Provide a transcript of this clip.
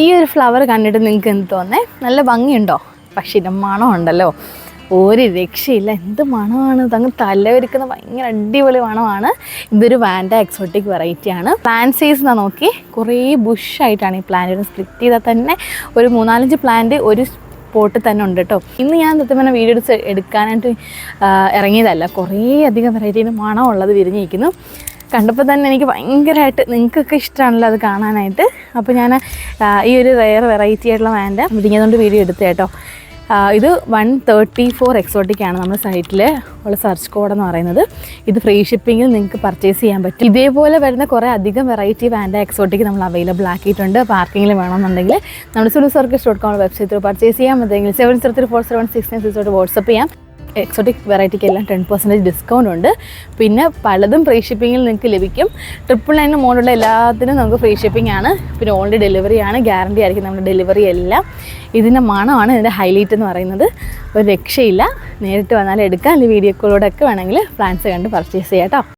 ഈ ഒരു ഫ്ലവർ കണ്ടിട്ട് നിങ്ങൾക്ക് എന്ത് തോന്നേ? നല്ല ഭംഗിയുണ്ടോ? പക്ഷേ ഇതിൻ്റെ മണമുണ്ടല്ലോ, ഒരു രക്ഷയില്ല. എന്ത് മണമാണ്! അങ്ങ് തലവരിക്കുന്ന ഭയങ്കര അടിപൊളി മണമാണ്. ഇതൊരു വാൻഡ എക്സോട്ടിക് വെറൈറ്റിയാണ്. പ്ലാന്റ് സൈസ് എന്നാ നോക്കി, കുറേ ബുഷായിട്ടാണ് ഈ പ്ലാന്റ്. സ്പ്ലിറ്റ് ചെയ്താൽ തന്നെ ഒരു 3-4 പ്ലാന്റ് ഒരു പോട്ട് തന്നെ ഉണ്ട് കേട്ടോ. ഇന്ന് ഞാൻ സത്യം പറഞ്ഞാൽ വീഡിയോ എടുക്കാനായിട്ട് ഇറങ്ങിയതല്ല. കുറേ അധികം വെറൈറ്റീന് മണമുള്ളത് വിരിഞ്ഞിരിക്കുന്നു. കണ്ടപ്പോൾ തന്നെ എനിക്ക് ഭയങ്കരമായിട്ട്, നിങ്ങൾക്കൊക്കെ ഇഷ്ടമാണല്ലോ അത് കാണാനായിട്ട്. അപ്പോൾ ഞാൻ ഈ ഒരു റെയർ വെറൈറ്റി ആയിട്ടുള്ള വാൻഡ വിരിഞ്ഞതുകൊണ്ട് വീഡിയോ എടുത്തു കേട്ടോ. ഇത് 134 എക്സോട്ടിക്കാണ് നമ്മുടെ സൈറ്റിൽ ഉള്ള സെർച്ച് കോഡ് എന്ന് പറയുന്നത്. ഇത് ഫ്രീ ഷിപ്പിങ്ങിൽ നിങ്ങൾക്ക് പർച്ചേസ് ചെയ്യാൻ പറ്റും. ഇതേപോലെ വരുന്ന കുറേ അധികം വെറൈറ്റി വാൻഡ എക്സോട്ടിക്ക് നമ്മൾ അവൈലബിൾ ആക്കിയിട്ടുണ്ട്. അപ്പോൾ ആർക്കെങ്കിലും വേണമെന്നുണ്ടെങ്കിൽ നമ്മുടെ sunusorchis.com വെബ്സൈറ്റിൽ പർച്ചേസ് ചെയ്യാം. അല്ലെങ്കിൽ 703476966 വാട്സപ്പ് ചെയ്യാം. എക്സോട്ടിക് വെറൈറ്റിക്ക് എല്ലാം 10% ഡിസ്കൗണ്ട് ഉണ്ട്. പിന്നെ പലതും ഫ്രീ ഷിപ്പിങ്ങിൽ നിങ്ങൾക്ക് ലഭിക്കും. 999 മോഡലുള്ള എല്ലാത്തിനും നമുക്ക് ഫ്രീ ഷിപ്പിംഗ് ആണ്. പിന്നെ ഓൺലി ഡെലിവറി ആണ്, ഗ്യാരണ്ടി ആയിരിക്കും നമ്മുടെ ഡെലിവറി എല്ലാം. ഇതിൻ്റെ മണമാണ് ഇതിൻ്റെ ഹൈലൈറ്റ് എന്ന് പറയുന്നത്. ഒരു രക്ഷയില്ല. നേരിട്ട് വന്നാൽ എടുക്കാം, അല്ലെങ്കിൽ വീഡിയോ കോളിലൂടെ ഒക്കെ വേണമെങ്കിൽ പ്ലാൻസ് കണ്ട് പർച്ചേസ് ചെയ്യാം കേട്ടോ.